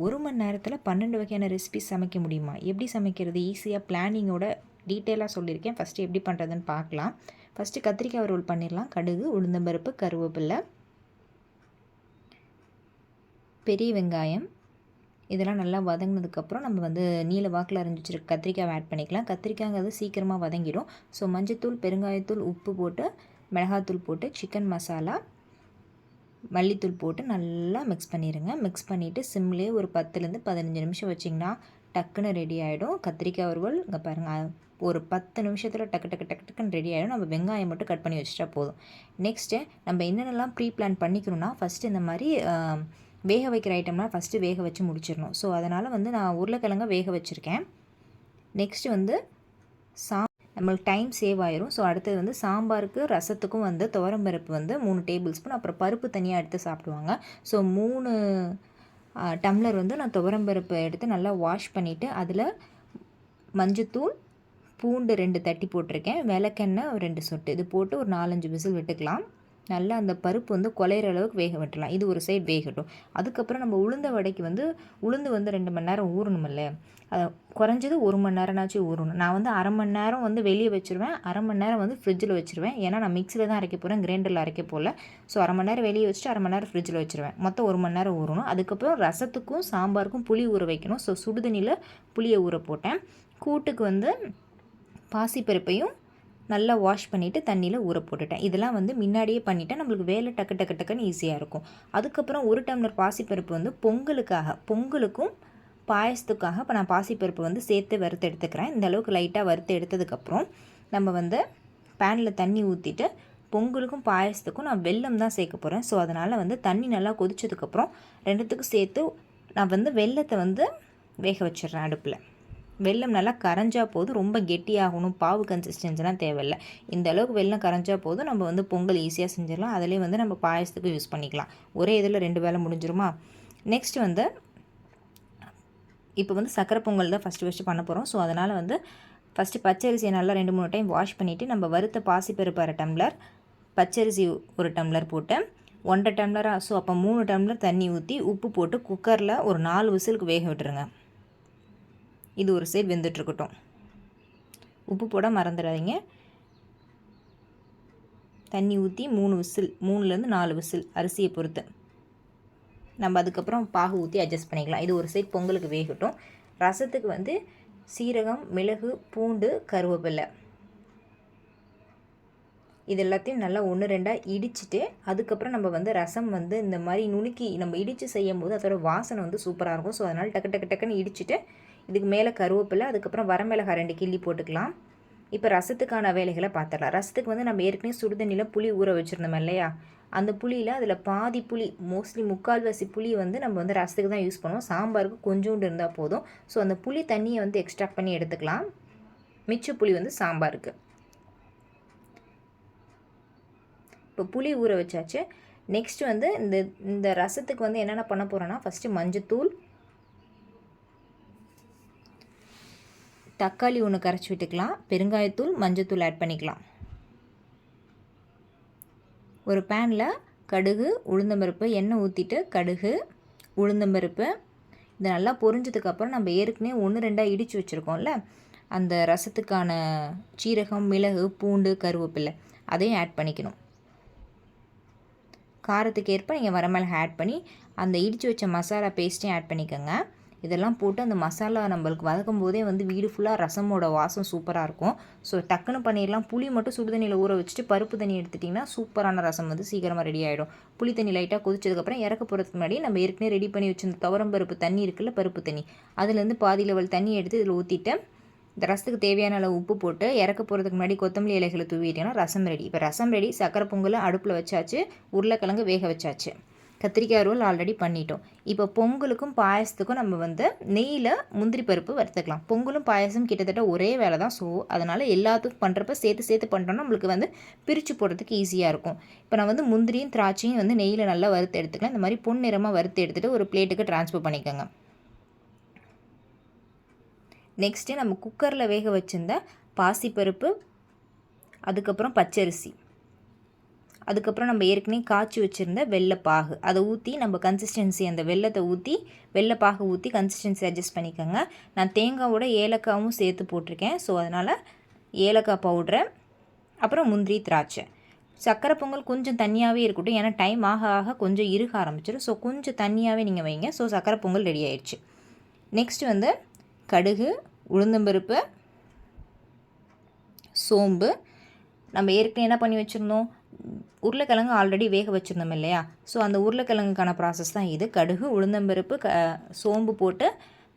1 மணி நேரத்தில் 12 வகையான ரெசிபிஸ் சமைக்க முடியுமா? எப்படி சமைக்கிறது? ஈஸியாக பிளானிங்கோட டீட்டெயிலாக சொல்லியிருக்கேன். ஃபஸ்ட்டு எப்படி பண்ணுறதுன்னு பார்க்கலாம். ஃபஸ்ட்டு கத்திரிக்காய் ரோல் பண்ணிடலாம். கடுகு, உளுந்தம்பருப்பு, கருவேப்பிலை, பெரிய வெங்காயம் இதெல்லாம் நல்லா வதங்கினதுக்கப்புறம் நம்ம வந்து நீல வாக்கில் அரிஞ்சு வச்சுருக்க கத்திரிக்காய் ஆட் பண்ணிக்கலாம். கத்திரிக்காய்ங்கிறது சீக்கிரமாக வதங்கிடும். ஸோ மஞ்சத்தூள், பெருங்காயத்தூள், உப்பு போட்டு, மிளகாத்தூள் போட்டு, சிக்கன் மசாலா, மல்லித்தூள் போட்டு நல்லா மிக்ஸ் பண்ணிடுங்க. மிக்ஸ் பண்ணிவிட்டு சிம்லேயே ஒரு 10லேருந்து 15 நிமிஷம் வச்சிங்கன்னா டக்குன்னு ரெடி ஆகிடும். கத்திரிக்காய் வறுவல் இங்கே பாருங்கள், ஒரு 10 நிமிஷத்தில் டக்கு டக்கு டக்கு டக்குன்னு ரெடி ஆகிடும். நம்ம வெங்காயம் மட்டும் கட் பண்ணி வச்சுட்டா போதும். நெக்ஸ்ட்டு நம்ம என்னென்னலாம் ப்ரீ பிளான் பண்ணிக்கணும்னா, ஃபஸ்ட்டு இந்த மாதிரி வேக வைக்கிற ஐட்டம்லாம் ஃபஸ்ட்டு வேக வச்சு முடிச்சிடணும். ஸோ அதனால் வந்து நான் உருளைக்கிழங்க வேக வச்சுருக்கேன். நெக்ஸ்ட்டு வந்து நம்மளுக்கு டைம் சேவ் ஆயிரும். ஸோ அடுத்தது வந்து சாம்பாருக்கு, ரசத்துக்கும் வந்து துவரம்பருப்பு வந்து 3 டேபிள் ஸ்பூன், அப்புறம் பருப்பு தனியாக எடுத்து சாப்பிடுவாங்க. ஸோ 3 டம்ளர் வந்து நான் துவரம்பருப்பு எடுத்து நல்லா வாஷ் பண்ணிவிட்டு அதில் மஞ்சத்தூள், பூண்டு 2 தட்டி போட்டிருக்கேன், விளக்கெண்ணெய் 2 சொட்டு இது போட்டு ஒரு 4-5 விசில் விட்டுக்கலாம். நல்லா அந்த பருப்பு வந்து குழையிற அளவுக்கு வேக விட்டுலாம். இது ஒரு சைடு வேகட்டும். அதுக்கப்புறம் நம்ம உளுந்த வடைக்கு வந்து உளுந்து வந்து 2 மணி நேரம் ஊறணுமில்ல, குறைஞ்சது 1 மணி நேரம்னாச்சும் ஊறணும். நான் வந்து அரை மணி நேரம் வந்து வெளியே வச்சுருவேன், அரை மணி நேரம் வந்து ஃப்ரிட்ஜில் வச்சுருவேன். ஏன்னா நான் மிக்ஸியில் தான் அரைக்க போகிறேன், கிரைண்டரில் அரைக்க போகல. ஸோ அரை மணி நேரம் வெளியே வச்சுட்டு அரை மணி நேரம் ஃப்ரிட்ஜில் வச்சுருவேன். மொத்தம் 1 மணி நேரம் ஊறணும். அதுக்கப்புறம் ரசத்துக்கும் சாம்பாருக்கும் புளி ஊற வைக்கணும். ஸோ சுடுதண்ணியில் புளியை ஊற போட்டேன். கூட்டுக்கு வந்து பாசிப்பருப்பையும் நல்லா வாஷ் பண்ணிவிட்டு தண்ணியில் ஊற போட்டுட்டேன். இதெல்லாம் வந்து முன்னாடியே பண்ணிவிட்டேன், நம்மளுக்கு வேலை டக்கு டக்கு டக்குன்னு ஈஸியாக இருக்கும். அதுக்கப்புறம் 1 டம்ளர் பாசிப்பருப்பு வந்து பொங்கலுக்கும் பாயசத்துக்காக இப்போ நான் பாசிப்பருப்பு வந்து சேர்த்து வறுத்து எடுத்துக்கிறேன். இந்த அளவுக்கு லைட்டாக வறுத்து எடுத்ததுக்கப்புறம் நம்ம வந்து பேனில் தண்ணி ஊற்றிட்டு பொங்கலுக்கும் பாயசத்துக்கும் நான் வெல்லம் தான் சேர்க்க போகிறேன். ஸோ அதனால் வந்து தண்ணி நல்லா கொதிச்சதுக்கப்புறம் 2த்துக்கும் சேர்த்து நான் வந்து வெல்லத்தை வந்து வேக வச்சிடுறேன் அடுப்பில். வெல்லம் நல்லா கரைஞ்சா போதும், ரொம்ப கெட்டியாகணும், பாவு கன்சிஸ்டன்சிலாம் தேவையில்லை. இந்த அளவுக்கு வெல்லம் கரைஞ்சா போதும், நம்ம வந்து பொங்கல் ஈஸியாக செஞ்சிடலாம். அதிலே வந்து நம்ம பாயசத்துக்கு யூஸ் பண்ணிக்கலாம். ஒரே இதில் 2 வேலை முடிஞ்சிருமா. நெக்ஸ்ட் வந்து இப்போ வந்து சக்கரை பொங்கல் தான் ஃபஸ்ட்டு பண்ண போகிறோம். ஸோ அதனால் வந்து ஃபஸ்ட்டு பச்சரிசியை நல்லா 2-3 டைம் வாஷ் பண்ணிவிட்டு நம்ம வறுத்த பாசிப்பருப்பு 1/2 டம்ளர், பச்சரிசி 1 டம்ளர் போட்டு 1.5 டம்ளராக, ஸோ அப்போ 3 டம்ளர் தண்ணி ஊற்றி உப்பு போட்டு குக்கரில் ஒரு 4 விசிலுக்கு வேக விட்டுருங்க. இது ஒரு சைடு வெந்துட்டுருக்கட்டும். உப்பு போட மறந்துடாதீங்க. தண்ணி ஊற்றி 3 விசில், 3லேருந்து 4 விசில் அரிசியை பொறுத்து நம்ம அதுக்கப்புறம் பாகு ஊற்றி அட்ஜஸ்ட் பண்ணிக்கலாம். இது ஒரு சைடு பொங்கலுக்கு வேகட்டும். ரசத்துக்கு வந்து சீரகம், மிளகு, பூண்டு, கருவேப்பிலை இது எல்லாத்தையும் நல்லா 1-2 இடிச்சிட்டு அதுக்கப்புறம் நம்ம வந்து ரசம் வந்து இந்த மாதிரி நுணுக்கி நம்ம இடித்து செய்யும் போது அதோட வாசனை வந்து சூப்பராக இருக்கும். ஸோ அதனால் டக்கு டக்கு டக்குன்னு இடிச்சிட்டு இதுக்கு மேலே கருவேப்பிலை, அதுக்கப்புறம் வரமிளகாய் 2 கிள்ளி போட்டுக்கலாம். இப்போ ரசத்துக்கான வேலைகளை பார்த்துடலாம். ரசத்துக்கு வந்து நம்ம ஏற்கனவே சுடுதண்ணியில் புளி ஊற வச்சுருந்தோம் இல்லையா, அந்த புளியில் அதில் பாதி புளி, மோஸ்ட்லி 3/4 புளி வந்து நம்ம வந்து ரசத்துக்கு தான் யூஸ் பண்ணுவோம். சாம்பாருக்கு கொஞ்சோண்டு இருந்தால் போதும். ஸோ அந்த புளி தண்ணியை வந்து எக்ஸ்ட்ராக்ட் பண்ணி எடுத்துக்கலாம். மிச்ச புளி வந்து சாம்பாருக்கு. இப்போ புளி ஊற வச்சாச்சு. நெக்ஸ்ட் வந்து இந்த ரசத்துக்கு வந்து என்னென்ன பண்ண போகிறோன்னா, ஃபஸ்ட்டு மஞ்சத்தூள், தக்காளி 1 கரைச்சி விட்டுக்கலாம், பெருங்காயத்தூள், மஞ்சத்தூள் ஆட் பண்ணிக்கலாம். ஒரு பேனில் கடுகு, உளுந்தம்பருப்பு, எண்ணெய் ஊற்றிட்டு கடுகு, உளுந்தம்பருப்பு இது நல்லா பொரிஞ்சதுக்கப்புறம் நம்ம ஏற்கனவே 1-2 இடித்து வச்சுருக்கோம்ல, அந்த ரசத்துக்கான சீரகம், மிளகு, பூண்டு, கருவேப்பிலை அதையும் ஆட் பண்ணிக்கணும். காரத்துக்கு ஏற்ப நீங்கள் வரமிளகாய் ஆட் பண்ணி அந்த இடித்து வச்ச மசாலா பேஸ்ட்டையும் ஆட் பண்ணிக்கோங்க. இதெல்லாம் போட்டு அந்த மசாலா நம்மளுக்கு வதக்கும் போதே வந்து வீடு ஃபுல்லாக ரசமோட வாசம் சூப்பராக இருக்கும். ஸோ டக்குன்னு பண்ணிடலாம். புளி மட்டும் சுடுதண்ணியில் ஊற வச்சுட்டு பருப்பு தண்ணி எடுத்துட்டிங்கன்னா சூப்பரான ரசம் வந்து சீக்கிரமாக ரெடி ஆகிடும். புளி தண்ணி லைட்டாக கொதிச்சதுக்கப்புறம் இறக்க போகிறதுக்கு முன்னாடி நம்ம ஏற்கனவே ரெடி பண்ணி வச்சிருந்த துவரம்பருப்பு தண்ணி இருக்குல்ல, பருப்பு தண்ணி, அதுலேருந்து பாதி லெவல் தண்ணி எடுத்து இதில் ஊற்றிட்டு இந்த ரசத்துக்கு தேவையான அளவு உப்பு போட்டு இறக்க போகிறதுக்கு முன்னாடி கொத்தமல்லி இலைகளை தூவிட்டீங்கன்னா ரசம் ரெடி. இப்போ ரசம் ரெடி. சக்கரை பொங்கல் அடுப்பில் வச்சாச்சு, உருளைக்கிழங்கு வேக வச்சாச்சு, கத்திரிக்காய் ரோல் ஆல்ரெடி பண்ணிட்டோம். இப்போ பொங்கலுக்கும் பாயசத்துக்கும் நம்ம வந்து நெய்யில் முந்திரி பருப்பு வறுத்துக்கலாம். பொங்கலும் பாயசம் கிட்டத்தட்ட ஒரே வேலை தான். ஸோ அதனால் எல்லாத்துக்கும் பண்ணுறப்ப சேர்த்து பண்ணுறோன்னா நம்மளுக்கு வந்து பிரித்து போடுறதுக்கு ஈஸியாக இருக்கும். இப்போ நான் வந்து முந்திரியும் திராட்சையும் வந்து நெய்யில் நல்லா வறுத்து எடுத்துக்கலாம். இந்த மாதிரி பொன்னிறமாக வறுத்து எடுத்துகிட்டு ஒரு பிளேட்டுக்கு ட்ரான்ஸ்ஃபர் பண்ணிக்கோங்க. நெக்ஸ்ட்டு நம்ம குக்கரில் வேக வச்சுருந்த பாசிப்பருப்பு, அதுக்கப்புறம் பச்சரிசி, அதுக்கப்புறம் நம்ம ஏற்கனவே காய்ச்சி வச்சுருந்த வெள்ளைப்பாகு அதை ஊற்றி நம்ம கன்சிஸ்டன்சி அந்த வெள்ளத்தை ஊற்றி வெள்ளைப்பாகு ஊற்றி கன்சிஸ்டன்சி அட்ஜஸ்ட் பண்ணிக்கோங்க. நான் தேங்காவோட ஏலக்காவும் சேர்த்து போட்டிருக்கேன். ஸோ அதனால் ஏலக்காய் பவுட்ரு, அப்புறம் முந்திரி, திராட்சை. சக்கரை பொங்கல் கொஞ்சம் தண்ணியாகவே இருக்கட்டும், ஏன்னா டைம் ஆக ஆக கொஞ்சம் இறுக ஆரம்பிச்சிடும். ஸோ கொஞ்சம் தண்ணியாகவே நீங்கள் வைங்க. ஸோ சக்கரை பொங்கல் ரெடி ஆயிடுச்சு. நெக்ஸ்ட்டு வந்து கடுகு, உளுந்தம்பருப்பு, சோம்பு. நம்ம ஏற்கனவே என்ன பண்ணி வச்சுருந்தோம், உருளைக்கிழங்கு ஆல்ரெடி வேக வச்சுருந்தோம் இல்லையா? ஸோ அந்த உருளைக்கிழங்குக்கான ப்ராசஸ் தான் இது. கடுகு, உளுந்தம்பருப்பு, சோம்பு போட்டு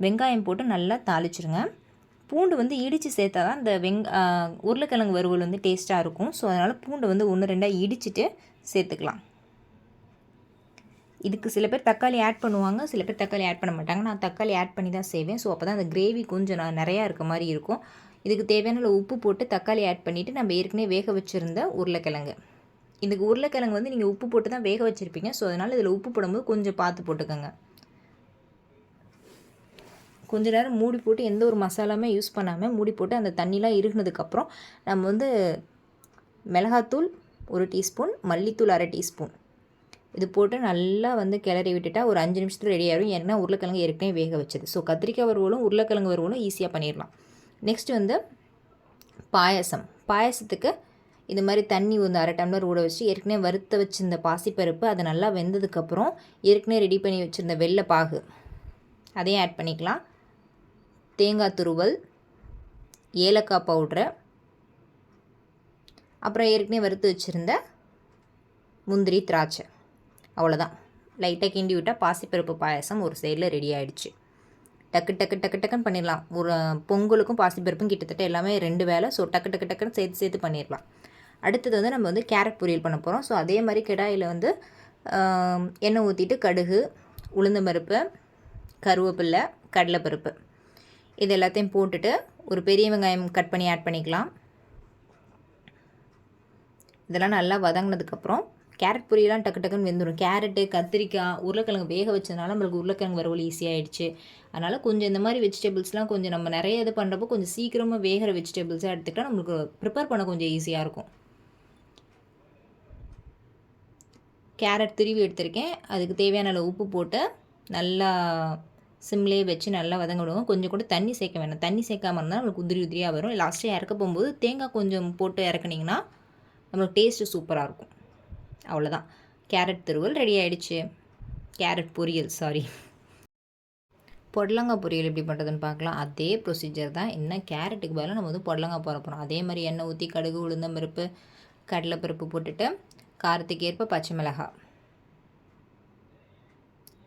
வெங்காயம் போட்டு நல்லா தாளிச்சிருங்க. பூண்டு வந்து இடித்து சேர்த்தா தான் இந்த உருளைக்கிழங்கு வறுவல் வந்து டேஸ்ட்டாக இருக்கும். ஸோ அதனால் பூண்டு வந்து 1-2 இடிச்சிட்டு சேர்த்துக்கலாம். இதுக்கு சில பேர் தக்காளி ஆட் பண்ணுவாங்க, சில பேர் தக்காளி ஆட் பண்ண மாட்டாங்க. நான் தக்காளி ஆட் பண்ணி தான் செய்வேன். ஸோ அப்போ தான் அந்த கிரேவி கொஞ்சம் நிறையா இருக்க மாதிரி இருக்கும். இதுக்கு தேவையான உப்பு போட்டு தக்காளி ஆட் பண்ணிவிட்டு நம்ம ஏற்கனவே வேக வச்சுருந்த உருளைக்கிழங்கு. இதுக்கு உருளைக்கிழங்கு வந்து நீங்கள் உப்பு போட்டு தான் வேக வச்சுருப்பீங்க. ஸோ அதனால் இதில் உப்பு போடும்போது கொஞ்சம் பார்த்து போட்டுக்கோங்க. கொஞ்ச நேரம் மூடி போட்டு எந்த ஒரு மசாலாமே யூஸ் பண்ணாமல் மூடி போட்டு அந்த தண்ணிலாம் இறுகினதுக்கப்புறம் நம்ம வந்து மிளகாத்தூள் 1 டீஸ்பூன், மல்லித்தூள் 1/2 டீஸ்பூன் இது போட்டு நல்லா வந்து கிளறி விட்டுட்டா ஒரு 5 நிமிஷத்தில் ரெடி ஆகிடும். ஏன்னா உருளைக்கிழங்கு ஏற்கனவே வேக வச்சது. ஸோ கத்திரிக்காய் வறுவலும் உருளைக்கிழங்கு வறுவலும் ஈஸியாக பண்ணிடலாம். நெக்ஸ்ட்டு வந்து பாயசத்துக்கு இந்த மாதிரி தண்ணி வந்து 1/2 டம்ளர் ஊற வச்சு ஏற்கனவே வறுத்த வச்சுருந்த பாசிப்பருப்பு அதை நல்லா வெந்ததுக்கப்புறம் ஏற்கனவே ரெடி பண்ணி வச்சுருந்த வெள்ளைப்பாகு அதையும் ஆட் பண்ணிக்கலாம். தேங்காய் துருவல், ஏலக்காய் பவுட்ரு, அப்புறம் ஏற்கனவே வறுத்து வச்சுருந்த முந்திரி, திராட்சை. அவ்வளோதான். லைட்டாக கிண்டி விட்டால் பாசிப்பருப்பு பாயசம் ஒரு சைடில் ரெடி ஆகிடுச்சு. டக்குன்னு பண்ணிடலாம். ஒரு பொங்கலுக்கும் பாசிப்பருப்பும் கிட்டத்தட்ட எல்லாமே 2 வேலை. ஸோ டக்குன்னு சேர்த்து பண்ணிடலாம். அடுத்தது வந்து நம்ம வந்து கேரட் பொரியல் பண்ண போகிறோம். ஸோ அதே மாதிரி கடாயில் வந்து எண்ணெய் ஊற்றிட்டு கடுகு, உளுந்தம்பருப்பு, கருவேப்பில்லை, கடலைப்பருப்பு இது எல்லாத்தையும் போட்டுட்டு ஒரு பெரிய வெங்காயம் கட் பண்ணி ஆட் பண்ணிக்கலாம். இதெல்லாம் நல்லா வதங்கினதுக்கப்புறம் கேரட் பொரியலாம் டக்குன்னு வெந்துடும். கேரட்டு, கத்திரிக்காய், உருளைக்கிழங்கு வேக வச்சதுனால நம்மளுக்கு உருளைக்கிழங்கு வறுவல் ஈஸியாகிடுச்சு. அதனால் கொஞ்சம் இந்த மாதிரி வெஜிடபிள்ஸ்லாம் கொஞ்சம் நம்ம நிறைய இது பண்ணுறப்போ கொஞ்சம் சீக்கிரமாக வேகிற வெஜிடபிள்ஸாக எடுத்துக்கிட்டால் நம்மளுக்கு ப்ரிப்பேர் பண்ண கொஞ்சம் ஈஸியாக இருக்கும். கேரட் துருவி எடுத்திருக்கேன். அதுக்கு தேவையான அளவு உப்பு போட்டு நல்லா சிம்லேயே வச்சு நல்லா வதங்க விடுவோம். கொஞ்சம் கூட தண்ணி சேர்க்க வேண்டாம். தண்ணி சேர்க்காமல் இருந்தால் நம்மளுக்கு உதிரியாக வரும். லாஸ்ட்டாக இறக்க போகும்போது தேங்காய் கொஞ்சம் போட்டு இறக்குனிங்கன்னா நம்மளுக்கு டேஸ்ட்டு சூப்பராக இருக்கும். அவ்வளோதான். கேரட் துருவல் ரெடி ஆகிடுச்சு. கேரட் பொரியல் பொடலங்காய் பொரியல் எப்படி பண்ணுறதுன்னு பார்க்கலாம். அதே ப்ரொசீஜர் தான். என்ன கேரட்டுக்கு பதிலாக நம்ம வந்து பொடலங்காய் போட போகிறோம். அதே மாதிரி எண்ணெய் ஊற்றி கடுகு, உளுந்தம்பருப்பு, கடலைப்பருப்பு போட்டுட்டு காரத்துக்கு ஏற்ப பச்சை மிளகாய்,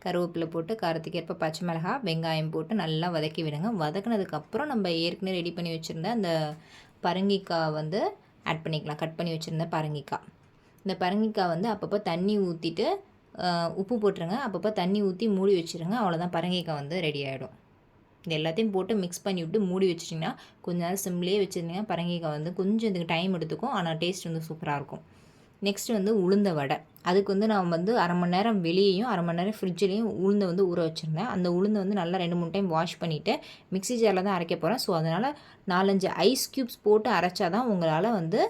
கருவேப்பிலை போட்டு காரத்துக்கு ஏற்ப பச்சை மிளகாய், வெங்காயம் போட்டு நல்லா வதக்கி விடுங்க. வதக்கினதுக்கப்புறம் நம்ம ஏற்கனவே ரெடி பண்ணி வச்சுருந்த அந்த பரங்கிக்காய் வந்து ஆட் பண்ணிக்கலாம். கட் பண்ணி வச்சுருந்த பரங்கிக்காய். இந்த பரங்கிக்காய் வந்து அப்பப்போ தண்ணி ஊற்றிட்டு உப்பு போட்டுருங்க. அப்பப்போ தண்ணி ஊற்றி மூடி வச்சுருங்க. அவ்வளோதான், பரங்கிக்காய் வந்து ரெடி ஆகிடும். இது எல்லாத்தையும் போட்டு மிக்ஸ் பண்ணி விட்டு மூடி வச்சிட்டிங்கன்னா கொஞ்ச நேரம் சிம்லேயே வச்சுருந்தீங்கன்னா பரங்கிக்காய் வந்து கொஞ்சம் இதுக்கு டைம் எடுத்துக்கும். ஆனால் டேஸ்ட் வந்து சூப்பராக இருக்கும். நெக்ஸ்ட்டு வந்து உளுந்த வடை. அதுக்கு வந்து நான் வந்து 1/2 மணி நேரம் வெளியேயும் 1/2 மணி நேரம் ஃப்ரிட்ஜ்லேயும் உளுந்தை வந்து ஊற வச்சுருந்தேன். அந்த உளுந்தை வந்து நல்லா 2-3 டைம் வாஷ் பண்ணிவிட்டு மிக்ஸி ஜாரில் தான் அரைக்க போகிறேன். ஸோ அதனால் 4-5 ஐஸ் க்யூப்ஸ் போட்டு அரைச்சா தான் உங்களால் வந்து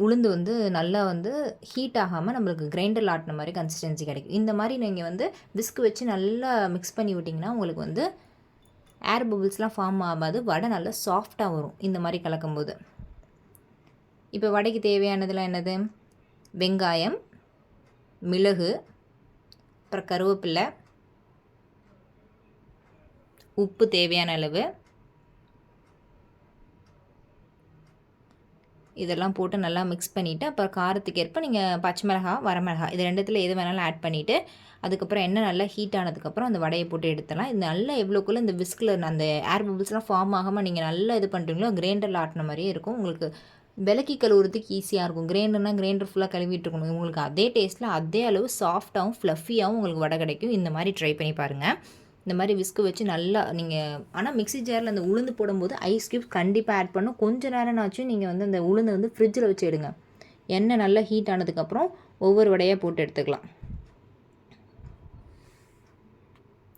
உளுந்து வந்து நல்லா வந்து ஹீட் ஆகாமல் நம்மளுக்கு கிரைண்டரில் ஆட்டின மாதிரி கன்சிஸ்டன்சி கிடைக்கும். இந்த மாதிரி நீங்கள் வந்து விஸ்க் வச்சு நல்லா மிக்ஸ் பண்ணி விட்டிங்கன்னா உங்களுக்கு வந்து ஏர் பபிள்ஸ்லாம் ஃபார்ம் ஆகாது. வடை நல்லா சாஃப்டாக வரும் இந்த மாதிரி கலக்கும்போது. இப்போ வடைக்கு தேவையானதெல்லாம் என்னது? வெங்காயம், மிளகு, அப்புறம் கருவேப்பிலை, உப்பு தேவையான அளவு, இதெல்லாம் போட்டு நல்லா மிக்ஸ் பண்ணிவிட்டு அப்புறம் காரத்துக்கு ஏற்ப நீங்கள் பச்சை மிளகாய், வரமிளகாய் இது 2த்தில் எது வேணாலும் ஆட் பண்ணிவிட்டு அதுக்கப்புறம் எண்ணெய் நல்லா ஹீட் ஆனதுக்கப்புறம் அந்த வடையை போட்டு எடுத்துடலாம். இது நல்லா எவ்வளோக்குள்ளே இந்த விஸ்கில் அந்த ஏர் பபிள்ஸ்லாம் ஃபார்ம் ஆகாமல் நீங்கள் நல்லா இது பண்ணுறீங்களோ கிரைண்டரில் ஆட்டின மாதிரியே இருக்கும். உங்களுக்கு விலக்கி கழுவுறதுக்கு ஈஸியாக இருக்கும். கிரைண்டர் ஃபுல்லாக கழுவிட்டு இருக்கணும். உங்களுக்கு அதே டேஸ்ட்டில் அதே அளவு சாஃப்டாகவும் ஃப்ளஃபியாகவும் உங்களுக்கு வடை கிடைக்கும். இந்த மாதிரி ட்ரை பண்ணி பாருங்கள். இந்த மாதிரி விஸ்கு வச்சு நல்லா நீங்கள் ஆனால் மிக்ஸி ஜாரில் அந்த உளுந்து போடும்போது ஐஸ் க்யூப்ஸ் கண்டிப்பாக ஆட் பண்ணும். கொஞ்சம் நேரம்னாச்சும் நீங்கள் வந்து அந்த உளுந்து வந்து ஃப்ரிட்ஜில் வச்சு எடுங்க. எண்ணெய் நல்லா ஹீட் ஆனதுக்கப்புறம் ஒவ்வொரு வடையாக போட்டு எடுத்துக்கலாம்.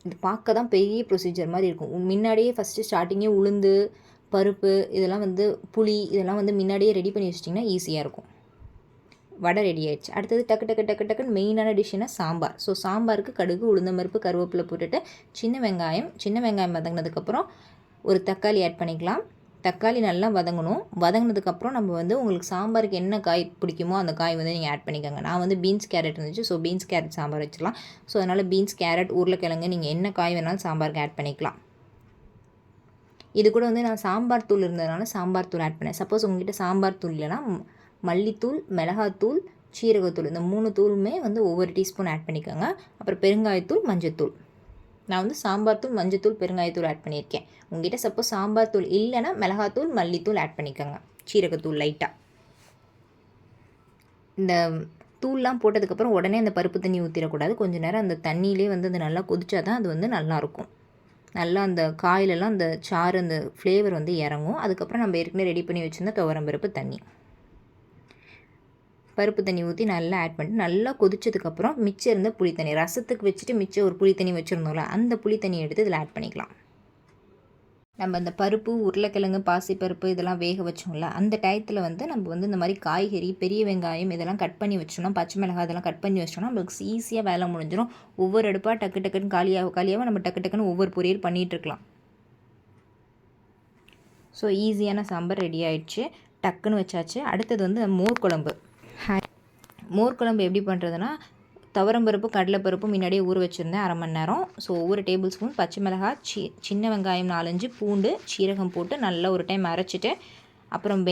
இது பார்க்க தான் பெரிய ப்ரொசீஜர் மாதிரி இருக்கும். முன்னாடியே ஃபஸ்ட்டு ஸ்டார்டிங்கே உளுந்து, பருப்பு இதெல்லாம் வந்து புளி இதெல்லாம் வந்து முன்னாடியே ரெடி பண்ணி வச்சிட்டிங்கன்னா ஈஸியாக இருக்கும். வடை ரெடி ஆயிடுச்சு. அடுத்தது டக்குன்னு மெயினான டிஷ்ஷுனா சாம்பார். ஸோ சாம்பாருக்கு கடுகு, உளுந்தம்பருப்பு, கருவேப்பிலை போட்டுட்டு சின்ன வெங்காயம் வதங்கினதுக்கப்புறம் ஒரு தக்காளி ஆட் பண்ணிக்கலாம். தக்காளி நல்லா வதங்கணும். வதங்கினதுக்கப்புறம் நம்ம வந்து உங்களுக்கு சாம்பாருக்கு என்ன காய் பிடிக்குமோ அந்த காய் வந்து நீங்கள் ஆட் பண்ணிக்கோங்க. நான் வந்து பீன்ஸ் கேரட் இருந்துச்சு. ஸோ பீன்ஸ் கேரட் சாம்பார் வச்சிடலாம். ஸோ அதனால் பீன்ஸ் கேரட் உருளைக்கிழங்கு நீங்கள் என்ன காய் வேணாலும் சாம்பாருக்கு ஆட் பண்ணிக்கலாம். இது கூட வந்து நான் சாம்பார் தூள் இருந்ததுனால சாம்பார் தூள் ஆட் பண்ணேன். சப்போஸ் உங்கள்கிட்ட சாம்பார் தூள் இல்லைனா மல்லித்தூள், மிளகாத்தூள், சீரகத்தூள் இந்த 3 தூளுமே வந்து ஒவ்வொரு டீஸ்பூன் ஆட் பண்ணிக்கோங்க. அப்புறம் பெருங்காயத்தூள், மஞ்சத்தூள். நான் வந்து சாம்பார் தூள், மஞ்சத்தூள், பெருங்காயத்தூள் ஆட் பண்ணியிருக்கேன். உங்கள்கிட்ட சப்போஸ் சாம்பார் தூள் இல்லைனா மிளகாத்தூள், மல்லித்தூள் ஆட் பண்ணிக்கோங்க. சீரகத்தூள் லைட்டாக. இந்த தூள்லாம் போட்டதுக்கப்புறம் உடனே அந்த பருப்பு தண்ணி ஊற்றிடக்கூடாது. கொஞ்சம் நேரம் அந்த தண்ணியிலே வந்து அது நல்லா கொதிச்சா தான் அது வந்து நல்லாயிருக்கும். நல்லா அந்த காயிலெல்லாம் அந்த சாறு அந்த ஃப்ளேவர் வந்து இறங்கும். அதுக்கப்புறம் நம்ம ஏற்கனவே ரெடி பண்ணி வச்சுருந்த துவரம்பருப்பு தண்ணி, பருப்பு தண்ணி ஊற்றி நல்லா ஆட் பண்ணிட்டு நல்லா கொதிச்சதுக்கப்புறம் மிச்சம் இருந்த புளி தண்ணி, ரசத்துக்கு வச்சுட்டு மிச்சம் ஒரு புளி தண்ணி வச்சுருந்தோம்ல அந்த புளி தண்ணி எடுத்து இதில் ஆட் பண்ணிக்கலாம். நம்ம இந்த பருப்பு, உருளைக்கிழங்கு, பாசிப்பருப்பு இதெல்லாம் வேக வச்சோம்ல அந்த டயத்தில் வந்து நம்ம வந்து இந்த மாதிரி காய்கறி, பெரிய வெங்காயம் இதெல்லாம் கட் பண்ணி வச்சோம்னா, பச்சை மிளகாய் இதெல்லாம் கட் பண்ணி வச்சோம்னா நம்மளுக்கு ஈஸியாக வேலை முடிஞ்சிடும். ஒவ்வொரு அடுப்பாக டக்குன்னு காலியாக நம்ம டக்குன்னு ஒவ்வொரு பொரியல் பண்ணிகிட்ருக்கலாம். ஸோ ஈஸியான சாம்பார் ரெடி ஆகிடுச்சு. டக்குன்னு வச்சாச்சு. அடுத்தது வந்து மோர் குழம்பு. மோர் குழம்பு எப்படி பண்ணுறதுன்னா, துவரம்பருப்பு, கடலைப்பருப்பு முன்னாடியே ஊற வச்சுருந்தேன் 1/2 மணி நேரம். ஸோ ஒவ்வொரு டேபிள் ஸ்பூன் பச்சை மிளகாய், சின்ன வெங்காயம் 4-5, பூண்டு, சீரகம் போட்டு நல்லா ஒரு டைம் அரைச்சிட்டு, அப்புறம்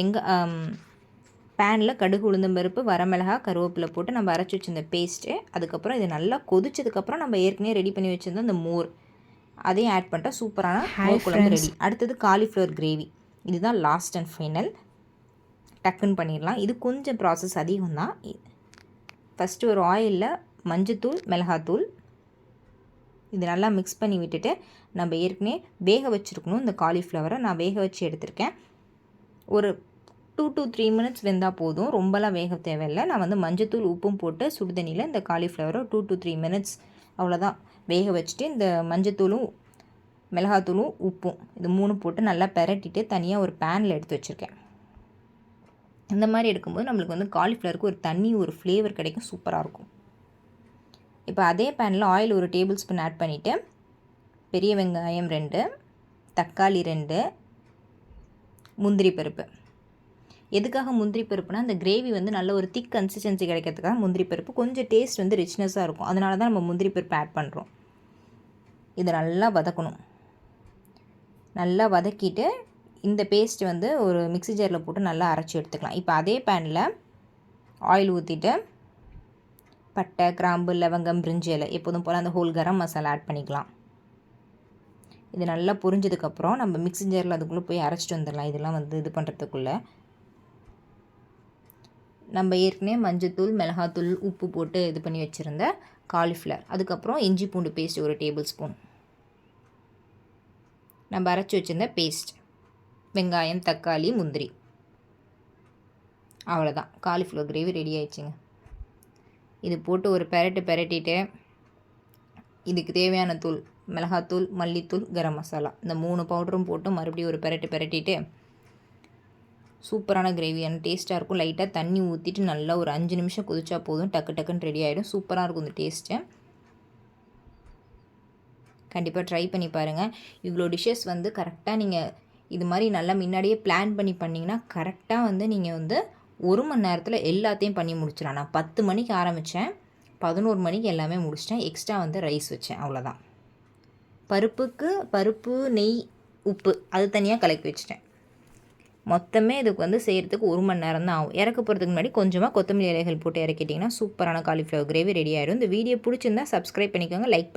பேனில் கடுகு, உளுந்தம்பருப்பு, வரமிளகாய், கருவேப்பிலை போட்டு நம்ம அரைச்சி வச்சுருந்த பேஸ்ட்டு. அதுக்கப்புறம் இது நல்லா கொதிச்சதுக்கப்புறம் நம்ம ஏற்கனவே ரெடி பண்ணி வச்சுருந்த அந்த மோர் அதையும் ஆட் பண்ணிட்டா சூப்பரான மோர் குழம்பு ரெடி. அடுத்தது காலிஃப்ளவர் கிரேவி. இதுதான் லாஸ்ட் அண்ட் ஃபைனல். டக்குன்னு பண்ணிடலாம். இது கொஞ்சம் ப்ராசஸ் அதிகம் தான். ஃபஸ்ட்டு ஒரு ஆயிலில் மஞ்சத்தூள், மிளகாத்தூள் இது நல்லா மிக்ஸ் பண்ணி விட்டுட்டு நம்ம ஏற்கனவே வேக வச்சுருக்கணும். இந்த காலிஃப்ளவரை நான் வேக வச்சு எடுத்திருக்கேன். ஒரு 2 to 3 minutes வெந்தால் போதும், ரொம்பலாம் வேக தேவையில்லை. நான் வந்து மஞ்சத்தூள், உப்பும் போட்டு சுடுதண்ணியில் இந்த காலிஃப்ளவரை 2 to 3 minutes அவ்வளோதான் வேக வச்சுட்டு, இந்த மஞ்சத்தூளும், மிளகாத்தூளும், உப்பும் இது 3 போட்டு நல்லா பெரட்டிட்டு தனியாக ஒரு பேனில் எடுத்து வச்சுருக்கேன். இந்த மாதிரி எடுக்கும்போது நம்மளுக்கு வந்து காலிஃப்ளவருக்கு ஒரு ஃப்ளேவர் கிடைக்கும், சூப்பராக இருக்கும். இப்போ அதே பேனில் ஆயில் ஒரு டேபிள் ஸ்பூன் ஆட் பண்ணிவிட்டு, பெரிய வெங்காயம் 2, தக்காளி 2, முந்திரி பருப்பு. எதுக்காக முந்திரி பருப்புனா, அந்த கிரேவி வந்து நல்ல ஒரு திக் கன்சிஸ்டன்சி கிடைக்கிறதுக்காக முந்திரி பருப்பு கொஞ்சம் டேஸ்ட் வந்து ரிச்னஸாக இருக்கும். அதனால தான் நம்ம முந்திரி பருப்பு ஆட் பண்ணுறோம். இதை நல்லா வதக்கணும். நல்லா வதக்கிட்டு இந்த பேஸ்ட் வந்து ஒரு மிக்ஸி ஜாரில் போட்டு நல்லா அரைச்சி எடுத்துக்கலாம். இப்போ அதே பேனில் ஆயில் ஊற்றிட்டு பட்டை, கிராம்பு, லவங்கம், பிரிஞ்சி இலை எப்போதும் போல் அந்த ஹோல் கரம் மசாலா ஆட் பண்ணிக்கலாம். இது நல்லா புரிஞ்சதுக்கப்புறம் நம்ம மிக்ஸி ஜாரில் அதுக்குள்ளே போய் அரைச்சிட்டு வந்துடலாம். இதெல்லாம் வந்து இது பண்ணுறதுக்குள்ளே நம்ம ஏற்கனவே மஞ்சத்தூள், மிளகாத்தூள், உப்பு போட்டு இது பண்ணி வச்சுருந்த காலிஃப்ளவர், அதுக்கப்புறம் இஞ்சி பூண்டு பேஸ்ட் ஒரு டேபிள் ஸ்பூன், நம்ம அரைச்சி வச்சுருந்த பேஸ்ட், வெங்காயம், தக்காளி, முந்திரி, அவ்வளோதான். காலிஃப்ளவர் கிரேவி ரெடி ஆயிடுச்சுங்க. இது போட்டு ஒரு பெரட்டிட்டு இதுக்கு தேவையான தூள் மிளகாத்தூள், மல்லித்தூள், கரம் மசாலா இந்த 3 பவுடரும் போட்டு மறுபடியும் ஒரு பெரட்டிட்டு சூப்பரான கிரேவியான டேஸ்ட்டாக இருக்கும். லைட்டாக தண்ணி ஊற்றிட்டு நல்லா ஒரு 5 நிமிஷம் கொதிச்சா போதும், டக்குன்னு ரெடி ஆகிடும். சூப்பராக இருக்கும் இந்த டேஸ்ட்டு. கண்டிப்பாக ட்ரை பண்ணி பாருங்கள். இவ்வளோ டிஷ்ஷஸ் வந்து கரெக்டாக நீங்கள் இது மாதிரி நல்லா முன்னாடியே பிளான் பண்ணி பண்ணிங்கன்னா கரெக்டாக வந்து நீங்கள் வந்து 1 மணி நேரத்தில் எல்லாத்தையும் பண்ணி முடிச்சிடலாம். நான் 10 மணிக்கு ஆரம்பித்தேன், 11 மணிக்கு எல்லாமே முடிச்சிட்டேன். எக்ஸ்ட்ரா வந்து ரைஸ் வச்சேன், அவ்வளோதான். பருப்பு, நெய், உப்பு அது தனியாக கலக்கி வச்சிட்டேன். மொத்தமே இதுக்கு வந்து செய்கிறதுக்கு 1 மணி நேரம் தான் ஆகும். இறக்க போகிறதுக்கு முன்னாடி கொஞ்சமாக கொத்தமல்லி இலைகள் போட்டு இறக்கிட்டிங்கன்னா சூப்பரான காலிஃப்ளவர் கிரேவி ரெடி ஆகிடும். இந்த வீடியோ பிடிச்சிருந்தா சப்ஸ்கிரைப் பண்ணிக்கோங்க, லைக் பண்ணி